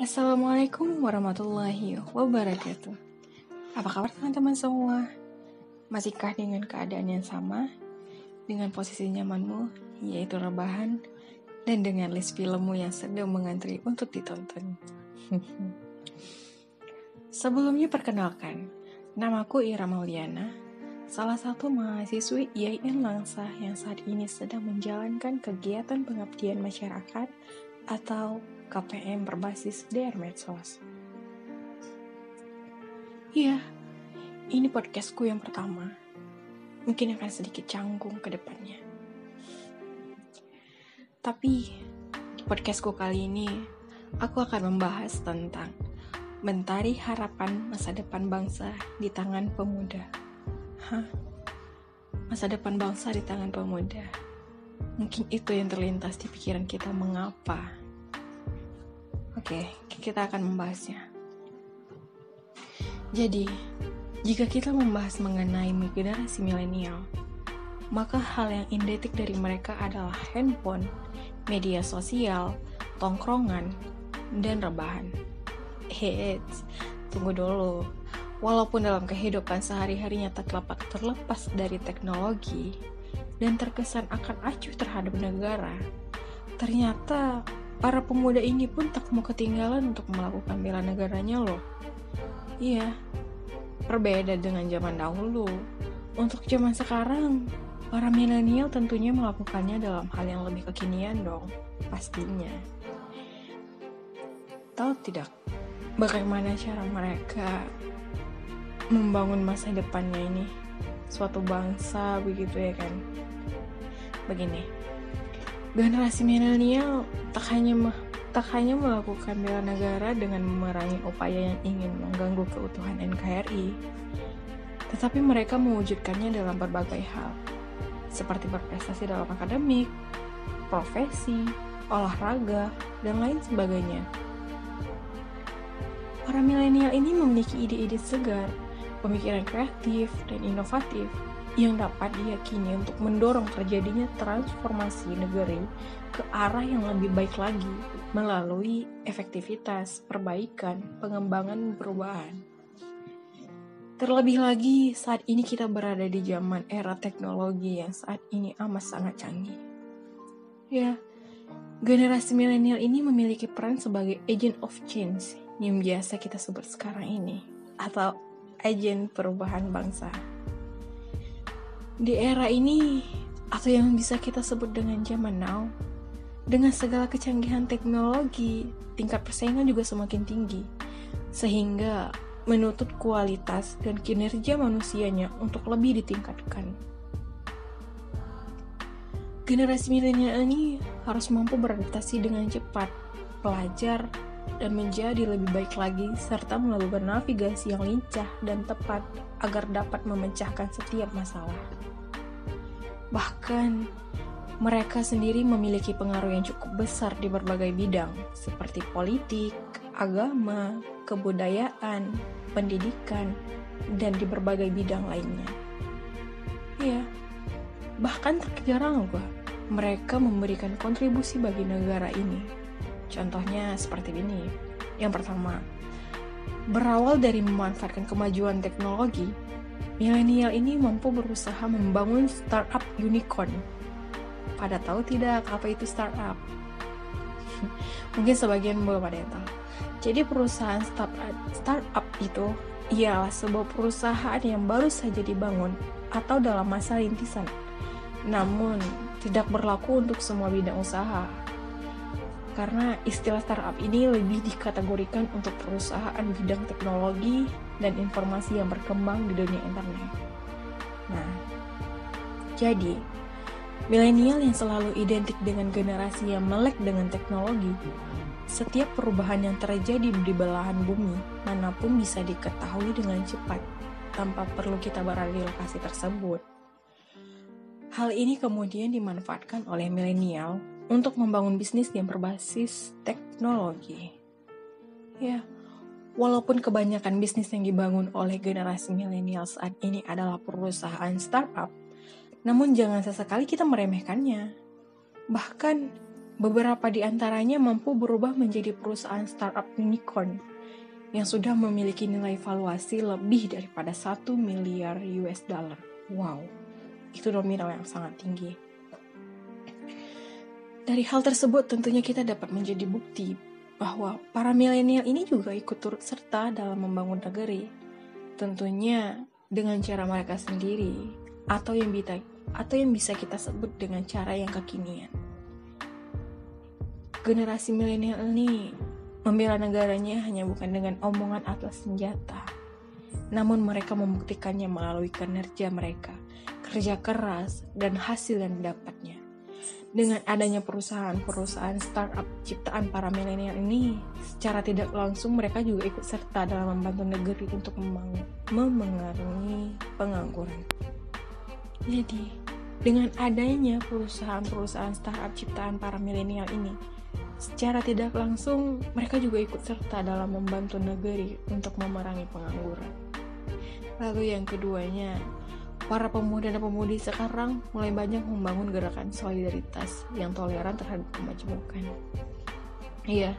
Assalamualaikum warahmatullahi wabarakatuh. Apa kabar teman-teman semua? Masihkah dengan keadaan yang sama? Dengan posisi nyamanmu, yaitu rebahan, dan dengan list filmmu yang sedang mengantri untuk ditonton. Sebelumnya perkenalkan, namaku Ira Mauliana, salah satu mahasiswi IAIN Langsah yang saat ini sedang menjalankan kegiatan pengabdian masyarakat atau KPM berbasis DR Medsos. Iya, ini podcastku yang pertama. Mungkin akan sedikit canggung ke depannya. Tapi di podcastku kali ini, aku akan membahas tentang mentari harapan masa depan bangsa di tangan pemuda. Masa depan bangsa di tangan pemuda. Mungkin itu yang terlintas di pikiran kita mengapa. Oke, kita akan membahasnya. Jadi, jika kita membahas mengenai generasi milenial, maka hal yang identik dari mereka adalah handphone, media sosial, tongkrongan, dan rebahan. Tunggu dulu. Walaupun dalam kehidupan sehari-harinya tak terlepas dari teknologi dan terkesan akan acuh terhadap negara, ternyata para pemuda ini pun tak mau ketinggalan untuk melakukan bela negaranya loh. Iya, berbeda dengan zaman dahulu. Untuk zaman sekarang, para milenial tentunya melakukannya dalam hal yang lebih kekinian dong, pastinya. Tahu tidak, bagaimana cara mereka membangun masa depannya ini? Suatu bangsa begitu ya kan? Begini, generasi milenial tak hanya melakukan bela negara dengan memerangi upaya yang ingin mengganggu keutuhan NKRI, tetapi mereka mewujudkannya dalam berbagai hal, seperti berprestasi dalam akademik, profesi, olahraga, dan lain sebagainya. Para milenial ini memiliki ide-ide segar, pemikiran kreatif, dan inovatif yang dapat diyakini untuk mendorong terjadinya transformasi negeri ke arah yang lebih baik lagi melalui efektivitas, perbaikan, pengembangan, perubahan. Terlebih lagi saat ini kita berada di zaman era teknologi yang saat ini amat sangat canggih. Ya, generasi milenial ini memiliki peran sebagai agent of change yang biasa kita sebut sekarang ini, atau agen perubahan bangsa. Di era ini, atau yang bisa kita sebut dengan zaman now, dengan segala kecanggihan teknologi, tingkat persaingan juga semakin tinggi, sehingga menuntut kualitas dan kinerja manusianya untuk lebih ditingkatkan. Generasi milenial ini harus mampu beradaptasi dengan cepat, belajar, dan menjadi lebih baik lagi, serta melakukan navigasi yang lincah dan tepat agar dapat memecahkan setiap masalah. Bahkan, mereka sendiri memiliki pengaruh yang cukup besar di berbagai bidang, seperti politik, agama, kebudayaan, pendidikan, dan di berbagai bidang lainnya. Ya, bahkan tak jarang loh, mereka memberikan kontribusi bagi negara ini. Contohnya seperti ini. Yang pertama, berawal dari memanfaatkan kemajuan teknologi, milenial ini mampu berusaha membangun startup unicorn. Pada tahu tidak apa itu startup? Mungkin sebagian belum ada yang tahu. Jadi perusahaan startup itu ialah sebuah perusahaan yang baru saja dibangun atau dalam masa rintisan. Namun tidak berlaku untuk semua bidang usaha. Karena istilah startup ini lebih dikategorikan untuk perusahaan bidang teknologi dan informasi yang berkembang di dunia internet. Nah, jadi milenial yang selalu identik dengan generasi yang melek dengan teknologi, setiap perubahan yang terjadi di belahan bumi manapun bisa diketahui dengan cepat tanpa perlu kita berada di lokasi tersebut. Hal ini kemudian dimanfaatkan oleh milenial untuk membangun bisnis yang berbasis teknologi. Ya, walaupun kebanyakan bisnis yang dibangun oleh generasi milenial saat ini adalah perusahaan startup, namun jangan sesekali kita meremehkannya. Bahkan Beberapa di antaranya mampu berubah menjadi perusahaan startup unicorn yang sudah memiliki nilai valuasi lebih daripada 1 miliar US dollar. Wow, itu nominal yang sangat tinggi. Dari hal tersebut tentunya kita dapat menjadi bukti bahwa para milenial ini juga ikut turut serta dalam membangun negeri. Tentunya dengan cara mereka sendiri atau yang bisa kita sebut dengan cara yang kekinian. Generasi milenial ini membela negaranya hanya bukan dengan omongan atlas senjata, namun mereka membuktikannya melalui kinerja mereka, kerja keras, dan hasil yang didapatnya. Dengan adanya perusahaan-perusahaan startup ciptaan para milenial ini, secara tidak langsung mereka juga ikut serta dalam membantu negeri untuk memengaruhi pengangguran. Jadi, dengan adanya perusahaan-perusahaan startup ciptaan para milenial ini, secara tidak langsung mereka juga ikut serta dalam membantu negeri untuk memerangi pengangguran. Lalu yang keduanya, para pemuda dan pemudi sekarang mulai banyak membangun gerakan solidaritas yang toleran terhadap kemajemukan. Iya,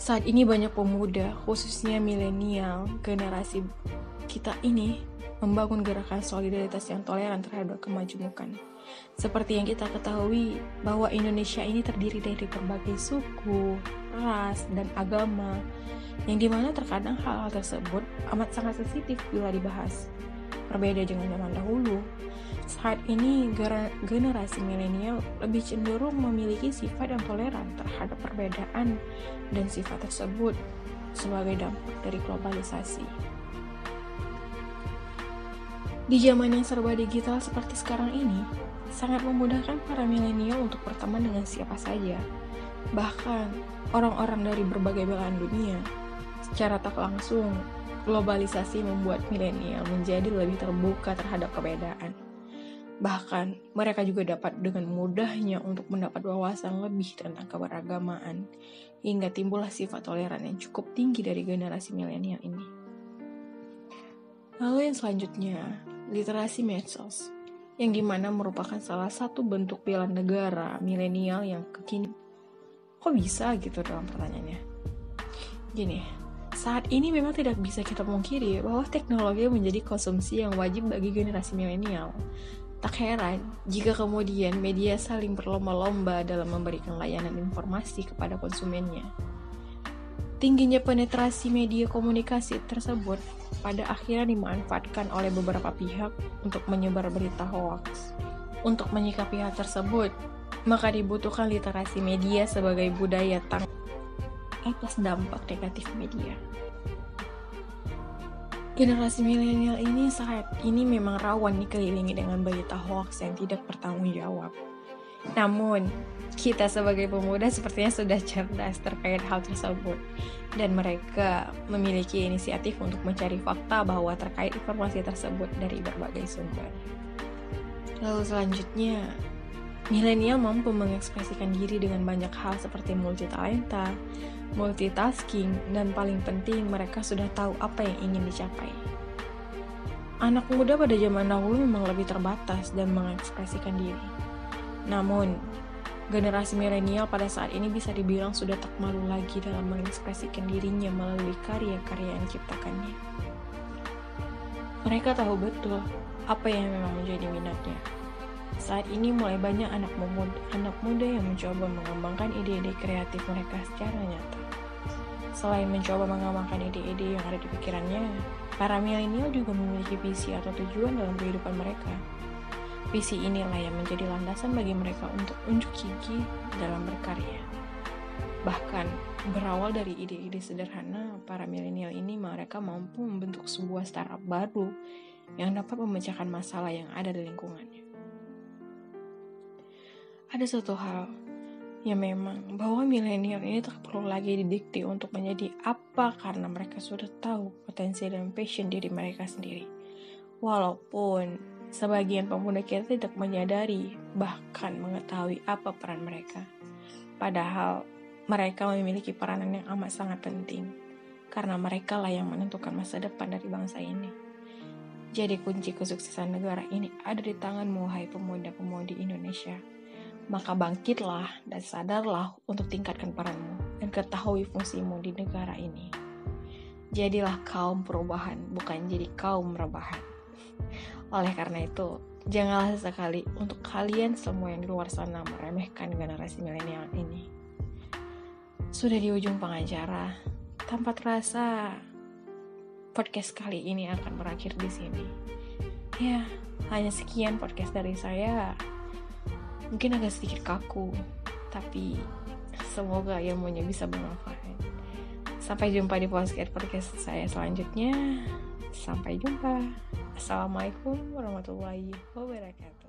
saat ini banyak pemuda, khususnya milenial, generasi kita ini, membangun gerakan solidaritas yang toleran terhadap kemajemukan. Seperti yang kita ketahui bahwa Indonesia ini terdiri dari berbagai suku, ras, dan agama, yang dimana terkadang hal-hal tersebut amat sangat sensitif bila dibahas. Berbeda dengan zaman dahulu, saat ini generasi milenial lebih cenderung memiliki sifat yang toleran terhadap perbedaan dan sifat tersebut sebagai dampak dari globalisasi. Di zaman yang serba digital seperti sekarang ini, sangat memudahkan para milenial untuk berteman dengan siapa saja. Bahkan, orang-orang dari berbagai belahan dunia. Secara tak langsung, globalisasi membuat milenial menjadi lebih terbuka terhadap perbedaan. Bahkan, mereka juga dapat dengan mudahnya untuk mendapat wawasan lebih tentang keberagamaan, hingga timbullah sifat toleran yang cukup tinggi dari generasi milenial ini. Lalu yang selanjutnya, literasi medsos, yang dimana merupakan salah satu bentuk bela negara milenial yang kekinian. Kok bisa gitu dalam pertanyaannya? Gini, saat ini memang tidak bisa kita pungkiri bahwa teknologi menjadi konsumsi yang wajib bagi generasi milenial. Tak heran jika kemudian media saling berlomba-lomba dalam memberikan layanan informasi kepada konsumennya. Tingginya penetrasi media komunikasi tersebut pada akhirnya dimanfaatkan oleh beberapa pihak untuk menyebar berita hoaks. Untuk menyikapi hal tersebut, maka dibutuhkan literasi media sebagai budaya tanggap atas dampak negatif media. Generasi milenial ini saat ini memang rawan dikelilingi dengan berita hoaks yang tidak bertanggung jawab. Namun, kita sebagai pemuda sepertinya sudah cerdas terkait hal tersebut, dan mereka memiliki inisiatif untuk mencari fakta bahwa terkait informasi tersebut dari berbagai sumber. Lalu selanjutnya, milenial mampu mengekspresikan diri dengan banyak hal seperti multitalenta, multitasking, dan paling penting mereka sudah tahu apa yang ingin dicapai. Anak muda pada zaman dahulu memang lebih terbatas dan mengekspresikan diri. Namun, generasi milenial pada saat ini bisa dibilang sudah tak malu lagi dalam mengekspresikan dirinya melalui karya-karya yang diciptakannya. Mereka tahu betul apa yang memang menjadi minatnya. Saat ini mulai banyak anak muda yang mencoba mengembangkan ide-ide kreatif mereka secara nyata. Selain mencoba mengembangkan ide-ide yang ada di pikirannya, para milenial juga memiliki visi atau tujuan dalam kehidupan mereka. Visi inilah yang menjadi landasan bagi mereka untuk unjuk gigi dalam berkarya. Bahkan, berawal dari ide-ide sederhana, para milenial ini mereka mampu membentuk sebuah startup baru yang dapat memecahkan masalah yang ada di lingkungannya. Ada satu hal yang memang bahwa milenial ini tak perlu lagi didikte untuk menjadi apa karena mereka sudah tahu potensi dan passion diri mereka sendiri. Walaupun sebagian pemuda kita tidak menyadari bahkan mengetahui apa peran mereka. Padahal mereka memiliki peranan yang amat sangat penting karena mereka lah yang menentukan masa depan dari bangsa ini. Jadi kunci kesuksesan negara ini ada di tanganmu, hai pemuda-pemudi Indonesia. Maka bangkitlah dan sadarlah untuk tingkatkan peranmu dan ketahui fungsimu di negara ini. Jadilah kaum perubahan, bukan jadi kaum rebahan. Oleh karena itu, janganlah sekali untuk kalian semua yang di luar sana meremehkan generasi milenial ini. Sudah di ujung pengacara, tanpa terasa podcast kali ini akan berakhir di sini. Ya, hanya sekian podcast dari saya. Mungkin agak sedikit kaku, tapi semoga ilmunya bisa bermanfaat. Sampai jumpa di podcast saya selanjutnya. Sampai jumpa. Assalamualaikum warahmatullahi wabarakatuh.